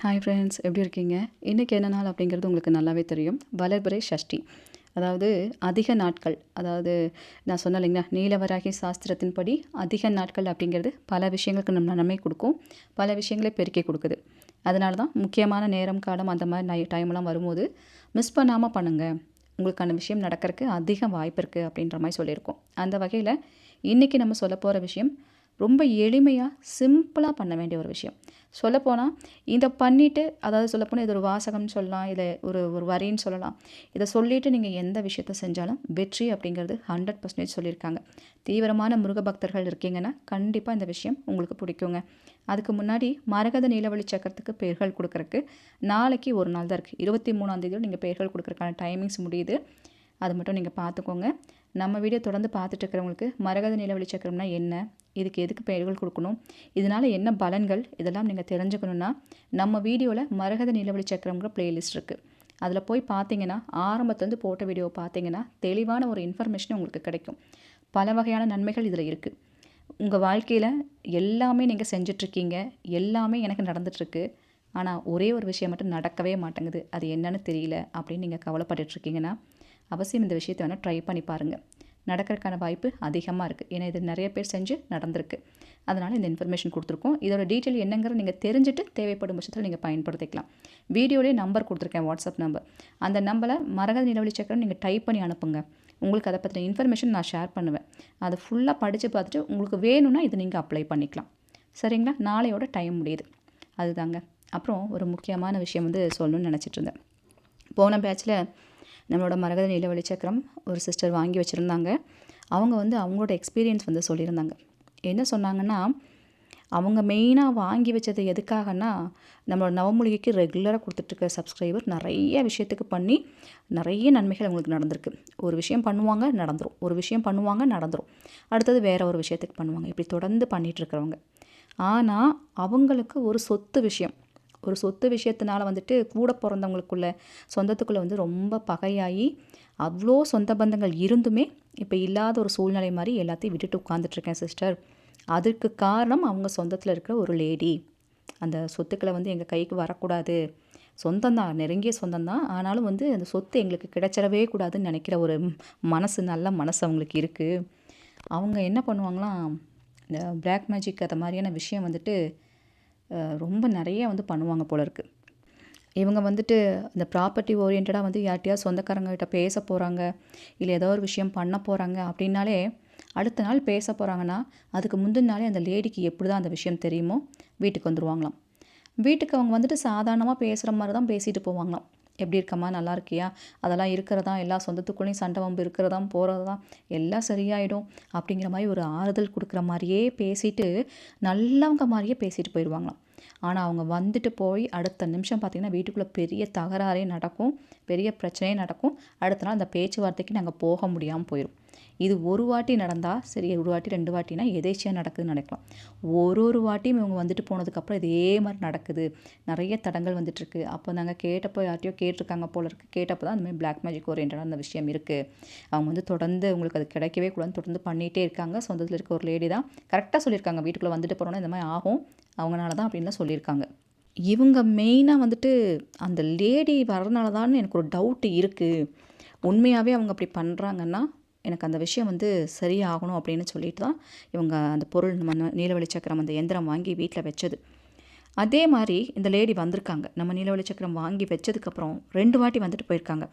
Hi friends, எப்படி இருக்கீங்க? இன்றைக்கி என்ன நாள் அப்படிங்கிறது உங்களுக்கு நல்லாவே தெரியும். வளர்பிறை சஷ்டி. அதாவது அதிக நாட்கள். அதாவது நான் சொன்னேன் இல்லைங்களா, நீலவராகி சாஸ்திரத்தின்படி அதிக நாட்கள் அப்படிங்கிறது பல விஷயங்களுக்கு நம்ம நன்மை கொடுக்கும், பல விஷயங்களை பெருக்கி கொடுக்குது. அதனால தான் முக்கியமான நேரம் காலம் அந்த மாதிரி டைம்லாம் வரும்போது மிஸ் பண்ணாமல் பண்ணுங்கள், உங்களுக்கான விஷயம் நடக்கிறதுக்கு அதிக வாய்ப்பு இருக்குது அப்படின்ற மாதிரி சொல்லியிருக்கோம். அந்த வகையில் இன்றைக்கி நம்ம சொல்ல போகிற விஷயம் ரொம்ப எளிமையாக சிம்பிளாக பண்ண வேண்டிய ஒரு விஷயம். சொல்லப்போனால் இதை பண்ணிவிட்டு, அதாவது சொல்லப்போனால் இது ஒரு வாசகம்னு சொல்லலாம், இதை ஒரு ஒரு வரின்னு சொல்லலாம். இதை சொல்லிவிட்டு நீங்கள் எந்த விஷயத்த செஞ்சாலும் வெற்றி அப்படிங்கிறது 100% சொல்லியிருக்காங்க. தீவிரமான முருக பக்தர்கள் இருக்கீங்கன்னா கண்டிப்பாக இந்த விஷயம் உங்களுக்கு பிடிக்குங்க. அதுக்கு முன்னாடி மரகத நீலவழி சக்கரத்துக்கு பெயர்கள் கொடுக்குறக்கு நாளைக்கு ஒரு நாள் தான் இருக்குது. 23ஆம் தேதியோடு நீங்கள் பெயர்கள் கொடுக்குறக்கான டைமிங்ஸ் முடியுது. அது மட்டும் நீங்கள் பார்த்துக்கோங்க. நம்ம வீடியோ தொடர்ந்து பார்த்துட்டு இருக்கிறவங்களுக்கு மரகத நிலவழி சக்கரம்னா என்ன, இதுக்கு எதுக்கு பெயர்கள் கொடுக்கணும், இதனால் என்ன பலன்கள், இதெல்லாம் நீங்கள் தெரிஞ்சுக்கணுன்னா நம்ம வீடியோவில் மரகத நிலவழி சக்கரம்ங்கிற பிளேலிஸ்ட் இருக்குது. அதில் போய் பார்த்தீங்கன்னா ஆரம்பத்துலேருந்து போட்ட வீடியோ பார்த்தீங்கன்னா தெளிவான ஒரு இன்ஃபர்மேஷன் உங்களுக்கு கிடைக்கும். பல வகையான நன்மைகள் இதில் இருக்குது. உங்கள் வாழ்க்கையில் எல்லாமே நீங்கள் செஞ்சிட்ருக்கீங்க, எல்லாமே எனக்கு நடந்துகிட்ருக்கு, ஆனால் ஒரே ஒரு விஷயம் மட்டும் நடக்கவே மாட்டேங்குது, அது என்னன்னு தெரியல அப்படின்னு நீங்கள் கவலைப்பட்டுட்ருக்கீங்கன்னா அவசியம் இந்த விஷயத்தை வேணால் ட்ரை பண்ணி பாருங்கள். நடக்கிறதுக்கான வாய்ப்பு அதிகமாக இருக்குது. ஏன்னா இது நிறைய பேர் செஞ்சு நடந்திருக்கு. அதனால் இந்த இன்ஃபர்மேஷன் கொடுத்துருக்கோம். இதோட டீட்டெயில் என்னங்கிறத நீங்கள் தெரிஞ்சுட்டு தேவைப்படும் பட்சத்தில் நீங்கள் பயன்படுத்திக்கலாம். வீடியோலேயே நம்பர் கொடுத்துருக்கேன், வாட்ஸ்அப் நம்பர். அந்த நம்பரை மரகத நிலவழி சக்கரம் நீங்கள் டைப் பண்ணி அனுப்புங்க. உங்களுக்கு அதை பற்றின இன்ஃபர்மேஷன் நான் ஷேர் பண்ணுவேன். அதை ஃபுல்லாக படித்து பார்த்துட்டு உங்களுக்கு வேணும்னா இது நீங்கள் அப்ளை பண்ணிக்கலாம். சரிங்களா? நாளையோட டைம் முடியுது. அதுதாங்க. அப்புறம் ஒரு முக்கியமான விஷயம் சொல்லணும்னு நினச்சிட்டு இருந்தேன். போன பேட்சில் நம்மளோட மரகத நீலவழி சக்கரம் ஒரு சிஸ்டர் வாங்கி வச்சுருந்தாங்க. அவங்க அவங்களோட எக்ஸ்பீரியன்ஸ் சொல்லியிருந்தாங்க. என்ன சொன்னாங்கன்னா, அவங்க மெயினாக வாங்கி வச்சது எதுக்காகனா, நம்மளோட நவமூலிகைக்கு ரெகுலராக கொடுத்துட்ருக்க சப்ஸ்கிரைபர் நிறைய விஷயத்துக்கு பண்ணி நிறைய நன்மைகள் அவங்களுக்கு நடந்திருக்கு. ஒரு விஷயம் பண்ணுவாங்க நடந்துடும், ஒரு விஷயம் பண்ணுவாங்க நடந்துடும், அடுத்தது வேறு ஒரு விஷயத்துக்கு பண்ணுவாங்க, இப்படி தொடர்ந்து பண்ணிகிட்ருக்கிறவங்க. ஆனால் அவங்களுக்கு ஒரு சொத்து விஷயத்தினால கூட பிறந்தவங்களுக்குள்ள சொந்தத்துக்குள்ளே ரொம்ப பகையாகி அவ்வளோ சொந்த பந்தங்கள் இருந்துமே இப்போ இல்லாத ஒரு சூழ்நிலை மாதிரி எல்லாத்தையும் விட்டுட்டு உட்காந்துட்ருக்கேன் சிஸ்டர். அதுக்கு காரணம் அவங்க சொந்தத்தில் இருக்கிற ஒரு லேடி. அந்த சொத்துக்களை எங்கள் கைக்கு வரக்கூடாது, சொந்தம்தான், நெருங்கிய சொந்தம்தான், ஆனாலும் அந்த சொத்து எங்களுக்கு கிடைச்சிடவே கூடாதுன்னு நினைக்கிற ஒரு நல்ல மனசு அவங்களுக்கு இருக்குது. அவங்க என்ன பண்ணுவாங்களாம், இந்த பிளாக் மேஜிக் அது மாதிரியான விஷயம் ரொம்ப நிறைய பண்ணுவாங்க போல இருக்குது. இவங்க இந்த ப்ராப்பர்ட்டி ஓரியன்டாக யார்கிட்டயாவது சொந்தக்காரங்ககிட்ட பேச போகிறாங்க, இல்லை ஏதோ ஒரு விஷயம் பண்ண போகிறாங்க அப்படின்னாலே அடுத்த நாள் பேச போகிறாங்கன்னா அதுக்கு முந்தின நாளே அந்த லேடிக்கு எப்படி தான் அந்த விஷயம் தெரியுமோ வீட்டுக்கு வந்துடுவாங்களாம். வீட்டுக்கு அவங்க சாதாரணமாக பேசுகிற மாதிரி தான் பேசிட்டு போவாங்களாம். எப்படி இருக்கம்மா, நல்லா இருக்கியா, அதெல்லாம் இருக்கிறதா, எல்லா சொந்தத்துக்குள்ளேயும் சண்டை வம்பு இருக்கிறதா போகிறதா, எல்லாம் சரியாயிடும் அப்படிங்கிற மாதிரி ஒரு ஆறுதல் கொடுக்குற மாதிரியே பேசிட்டு நல்லவங்க மாதிரியே பேசிட்டு போயிடுவாங்களாம். ஆனால் அவங்க போய் அடுத்த நிமிஷம் பார்த்திங்கன்னா வீட்டுக்குள்ளே பெரிய தகராறே நடக்கும், பெரிய பிரச்சனையே நடக்கும். அடுத்த நாள் அந்த பேச்சுவார்த்தைக்கு நாங்கள் போக முடியாமல் போயிடும். இது ஒரு வாட்டி நடந்தால் சரி, ஒரு வாட்டி 2 வாட்டினா எதேச்சியாக நடக்குதுன்னு நினைக்கலாம். ஒரு வாட்டியும் இவங்க போனதுக்கப்புறம் இதே மாதிரி நடக்குது, நிறைய தடங்கள் வந்துட்டுருக்கு. அப்போ நாங்கள் கேட்டப்போ யார்ட்டையோ கேட்டிருக்காங்க போல இருக்குது. கேட்டப்போ தான் அந்தமாதிரி பிளாக் மேஜிக் ஓரியன்டான அந்த விஷயம் இருக்குது. அவங்க தொடர்ந்து உங்களுக்கு அது கிடைக்கவே கூடாதுன்னு தொடர்ந்து பண்ணிகிட்டே இருக்காங்க. சொந்தத்தில் இருக்க ஒரு லேடி தான் கரெக்டாக சொல்லியிருக்காங்க, வீட்டுக்குள்ளே போகிறோன்னா இந்த மாதிரி ஆகும், அவங்களால தான் அப்படின்லாம் சொல்லியிருக்காங்க. இவங்க மெயினாக அந்த லேடி வரனால தான் எனக்கு ஒரு டவுட் இருக்குது. உண்மையாகவே அவங்க அப்படி பண்ணுறாங்கன்னா எனக்கு அந்த விஷயம் சரியாகணும் அப்படின்னு சொல்லிட்டு தான் இவங்க அந்த பொருள் நம்ம நீலவழி சக்கரம் அந்த எந்திரம் வாங்கி வீட்டில் வச்சது. அதே மாதிரி இந்த லேடி வந்திருக்காங்க. நம்ம நீலவழி சக்கரம் வாங்கி வச்சதுக்கப்புறம் 2 வாட்டி போயிருக்காங்க.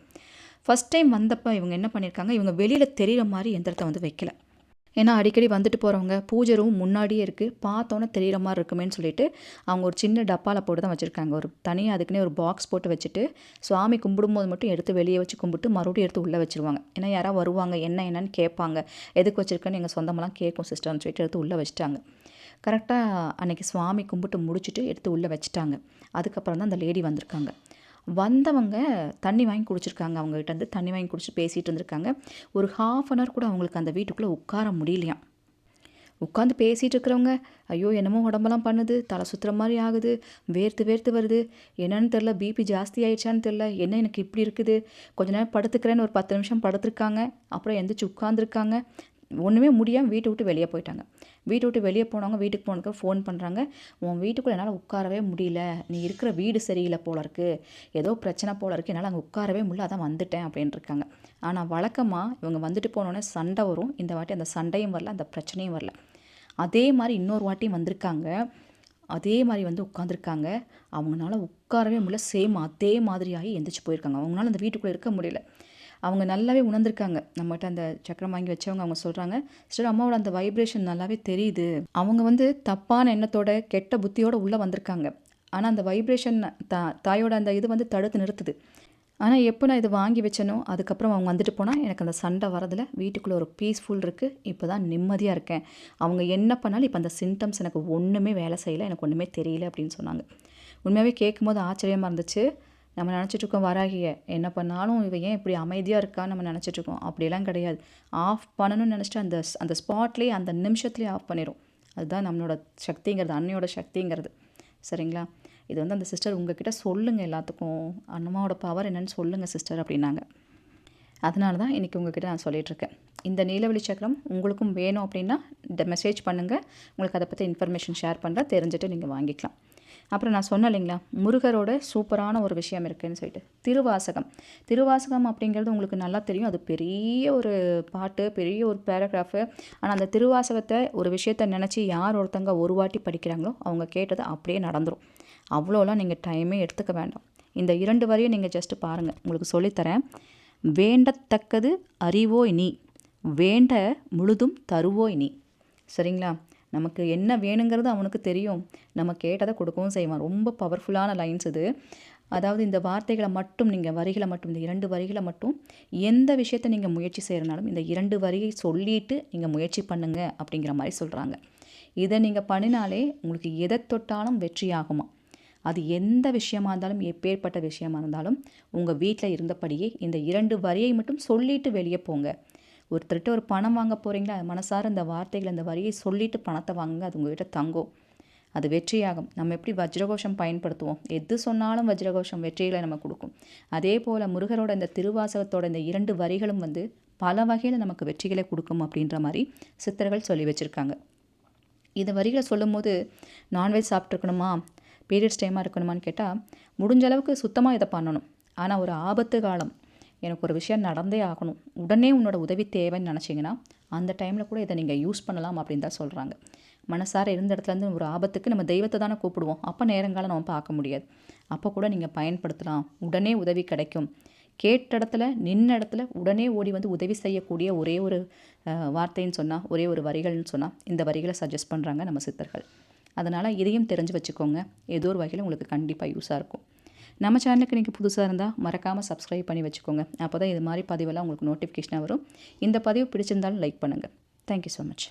ஃபஸ்ட் டைம் வந்தப்போ இவங்க என்ன பண்ணியிருக்காங்க, இவங்க வெளியில் தெரிகிற மாதிரி எந்திரத்தை வைக்கல. ஏன்னா அடிக்கடி போகிறவங்க பூஜை ரூம் முன்னாடியே இருக்குது, பார்த்தோன்னே தெரிகிற மாதிரி இருக்குமேன்னு சொல்லிட்டு அவங்க ஒரு சின்ன டப்பாவில் போட்டு தான் வச்சுருக்காங்க. ஒரு தனியாக அதுக்குன்னே ஒரு பாக்ஸ் போட்டு வச்சுட்டு சுவாமி கும்பிடும்போது மட்டும் எடுத்து வெளியே வச்சு கும்பிட்டு மறுபடியும் எடுத்து உள்ளே வச்சுருவாங்க. ஏன்னா யாராவது வருவாங்க, என்னன்னு கேட்பாங்க, எதுக்கு வச்சுருக்கேன்னு எங்கள் சொந்தமெல்லாம் கேட்கும் சிஸ்டர்னு சொல்லிட்டு எடுத்து உள்ளே வச்சுட்டாங்க. கரெக்டாக அன்றைக்கி சுவாமி கும்பிட்டு முடிச்சுட்டு எடுத்து உள்ளே வச்சுட்டாங்க. அதுக்கப்புறம் தான் அந்த லேடி வந்திருக்காங்க. வந்தவங்க தண்ணி வாங்கி குடிச்சிருக்காங்க. அவங்ககிட்ட தண்ணி வாங்கி குடிச்சிட்டு பேசிகிட்டு இருந்திருக்காங்க. ஒரு 1/2 அன் ஹவர் கூட அவங்களுக்கு அந்த வீட்டுக்குள்ளே உட்கார முடியலையாம். உட்காந்து பேசிகிட்டு இருக்கிறவங்க, ஐயோ என்னமோ உடம்பெல்லாம் பண்ணுது, தலை சுற்றுற மாதிரி ஆகுது, வேர்த்து வருது, என்னன்னு தெரில, பிபி ஜாஸ்தி ஆயிடுச்சான்னு தெரில, என்ன எனக்கு இப்படி இருக்குது, கொஞ்ச நேரம் படுத்துக்கிறேன்னு ஒரு 10 நிமிஷம் படுத்துருக்காங்க, அப்புறம் எந்திரிச்சு உட்காந்துருக்காங்க, ஒன்றுமே முடியாமல் வீட்டை விட்டு வெளியே போயிட்டாங்க. வீட்டை விட்டு வெளியே போனவங்க வீட்டுக்கு போனதுக்கு ஃபோன் பண்ணுறாங்க, உன் வீட்டுக்குள்ளே என்னால் உட்காரவே முடியல, நீ இருக்கிற வீடு சரியில்லை போல இருக்குது, ஏதோ பிரச்சனை போல இருக்குது, என்னால் அங்கே உட்காரவே முடியல, அதான் வந்துட்டேன் அப்படின்னு இருக்காங்க. ஆனால் வழக்கமாக இவங்க வந்துட்டு போனோடனே சண்டை வரும். இந்த வாட்டி அந்த சண்டையும் வரல, அந்த பிரச்சனையும் வரல. அதே மாதிரி இன்னொரு வாட்டியும் வந்திருக்காங்க. அதே மாதிரி வந்து உட்காந்துருக்காங்க. அவங்களால உட்காரவே முடியல. சேம் அதே மாதிரியாகி எந்திரிச்சு போயிருக்காங்க. அவங்களால அந்த வீட்டுக்குள்ளே இருக்க முடியல. அவங்க நல்லாவே உணர்ந்திருக்காங்க. நம்மகிட்ட அந்த சக்கரம் வாங்கி வச்சவங்க அவங்க சொல்கிறாங்க, சிஸ்டர் அம்மாவோட அந்த வைப்ரேஷன் நல்லாவே தெரியுது. அவங்க வந்து தப்பான எண்ணத்தோட கெட்ட புத்தியோடு உள்ளே வந்திருக்காங்க. ஆனால் அந்த வைப்ரேஷன் தாயோட அந்த இது வந்து தடுத்து நிறுத்துது. ஆனால் எப்போ நான் இது வாங்கி வச்சேனோ அதுக்கப்புறம் அவங்க வந்துட்டு போனால் எனக்கு அந்த சண்டை வரதில் வீட்டுக்குள்ளே ஒரு பீஸ்ஃபுல் இருக்குது. இப்போ தான் நிம்மதியாக இருக்கேன். அவங்க என்ன பண்ணாலும் இப்போ அந்த சிம்டம்ஸ் எனக்கு ஒன்றுமே வேலை செய்யலை, எனக்கு ஒன்றுமே தெரியல அப்படின்னு சொன்னாங்க. உண்மையாகவே கேட்கும்போது ஆச்சரியமாக இருந்துச்சு. நம்ம நினச்சிட்ருக்கோம் வராகிய என்ன பண்ணாலும் இவ ஏன் இப்படி அமைதியாக இருக்கான்னு நம்ம நினச்சிட்ருக்கோம். அப்படியெல்லாம் கிடையாது. ஆஃப் பண்ணணும்னு நினச்சிட்டு அந்த அந்த ஸ்பாட்லேயே அந்த நிமிஷத்துலேயே ஆஃப் பண்ணிடும். அதுதான் நம்மளோட சக்திங்கிறது, அன்னையோட சக்திங்கிறது. சரிங்களா? இது வந்து அந்த சிஸ்டர் உங்ககிட்ட சொல்லுங்கள், எல்லாத்துக்கும் அம்மாவோட பவர் என்னன்னு சொல்லுங்கள் சிஸ்டர் அப்படின்னாங்க. அதனால தான் இன்றைக்கி உங்ககிட்ட நான் சொல்லிகிட்ருக்கேன். இந்த நீலவெளி சக்கரம் உங்களுக்கும் வேணும் அப்படின்னா மெசேஜ் பண்ணுங்கள். உங்களுக்கு அதை பற்றி இன்ஃபர்மேஷன் ஷேர் பண்ணுறேன், தெரிஞ்சுட்டு நீங்கள் வாங்கிக்கலாம். அப்புறம் நான் சொன்னேன் இல்லைங்களா, முருகரோட சூப்பரான ஒரு விஷயம் இருக்குதுன்னு சொல்லிட்டு திருவாசகம். திருவாசகம் அப்படிங்கிறது உங்களுக்கு நல்லா தெரியும். அது பெரிய ஒரு பாட்டு, பெரிய ஒரு பேராகிராஃபு. ஆனால் அந்த திருவாசகத்தை ஒரு விஷயத்தை நினச்சி யார் ஒருத்தங்க ஒரு வாட்டி படிக்கிறாங்களோ அவங்க கேட்டது அப்படியே நடந்துடும். அவ்வளோலாம் நீங்கள் டைமே எடுத்துக்க வேண்டாம். இந்த 2 வரியும் நீங்கள் ஜஸ்ட்டு பாருங்கள், உங்களுக்கு சொல்லித்தரேன். வேண்டத்தக்கது அறிவோய் நீ, வேண்ட முழுதும் தருவோய் நீ. சரிங்களா? நமக்கு என்ன வேணுங்கிறது அவனுக்கு தெரியும், நம்ம கேட்டதை கொடுக்கவும் செய்வான். ரொம்ப பவர்ஃபுல்லான லைன்ஸ் இது. அதாவது இந்த வார்த்தைகளை மட்டும் நீங்கள் வரிகளை மட்டும், இந்த 2 வரிகளை மட்டும் எந்த விஷயத்தை நீங்கள் முயற்சி செய்கிறனாலும் இந்த 2 வரியை சொல்லிட்டு நீங்கள் முயற்சி பண்ணுங்க அப்படிங்கிற மாதிரி சொல்கிறாங்க. இதை நீங்கள் பண்ணினாலே உங்களுக்கு எதை தொட்டாலும் வெற்றி ஆகுமா. அது எந்த விஷயமா இருந்தாலும், எப்பேற்பட்ட விஷயமா இருந்தாலும் உங்கள் வீட்டில் இருந்தபடியே இந்த 2 வரியை மட்டும் சொல்லிட்டு வெளியே போங்க. ஒருத்தர்கிட்ட ஒரு பணம் வாங்க போகிறீங்களா, மனசார இந்த வார்த்தைகள் இந்த வரியை சொல்லிட்டு பணத்தை வாங்குங்க. அது உங்கள்கிட்ட தங்கும், அது வெற்றியாகும். நம்ம எப்படி வஜ்ரகோஷம் பயன்படுத்துவோம், எது சொன்னாலும் வஜ்ரகோஷம் வெற்றிகளை நம்ம கொடுக்கும். அதே போல் முருகரோட இந்த திருவாசகத்தோட இந்த 2 வரிகளும் வந்து பல வகையில் நமக்கு வெற்றிகளை கொடுக்கும் அப்படின்ற மாதிரி சித்தர்கள் சொல்லி வச்சுருக்காங்க. இந்த வரிகளை சொல்லும் போது நான்வெஜ் சாப்பிட்ருக்கணுமா, பீரியட்ஸ் டைமாக இருக்கணுமான்னு கேட்டால் முடிஞ்ச அளவுக்கு சுத்தமாக இதை பண்ணணும். ஆனால் ஒரு ஆபத்து காலம், எனக்கு ஒரு விஷயம் நடந்தே ஆகணும், உடனே உன்னோட உதவி தேவைன்னு நினச்சிங்கன்னா அந்த டைமில் கூட இதை நீங்கள் யூஸ் பண்ணலாம் அப்படின்னு தான் சொல்கிறாங்க. மனசார இருந்த இடத்துலேருந்து ஒரு ஆபத்துக்கு நம்ம தெய்வத்தை தானே கூப்பிடுவோம். அப்போ நேரங்காலம் நம்ம பார்க்க முடியாது. அப்போ கூட நீங்கள் பயன்படுத்தலாம், உடனே உதவி கிடைக்கும். கேட்ட இடத்துல நின்ன இடத்துல உடனே ஓடி வந்து உதவி செய்யக்கூடிய ஒரே ஒரு வார்த்தைன்னு சொன்னால், ஒரே ஒரு வரிகள்னு சொன்னால் இந்த வரிகளை சஜஸ்ட் பண்ணுறாங்க நம்ம சித்தர்கள். அதனால் இதையும் தெரிஞ்சு வச்சுக்கோங்க. ஏதோ ஒரு வகையில் உங்களுக்கு கண்டிப்பாக யூஸாக இருக்கும். நம்ம சேனலுக்கு நீங்கள் புதுசாக இருந்தால் மறக்காமல் சப்ஸ்கிரைப் பண்ணி வச்சுக்கோங்க. அப்போ தான் இது மாதிரி பதிவெல்லாம் உங்களுக்கு நோட்டிஃபிகேஷனாக வரும். இந்த பதிவு பிடிச்சிருந்தாலும் லைக் பண்ணுங்கள். Thank you so much.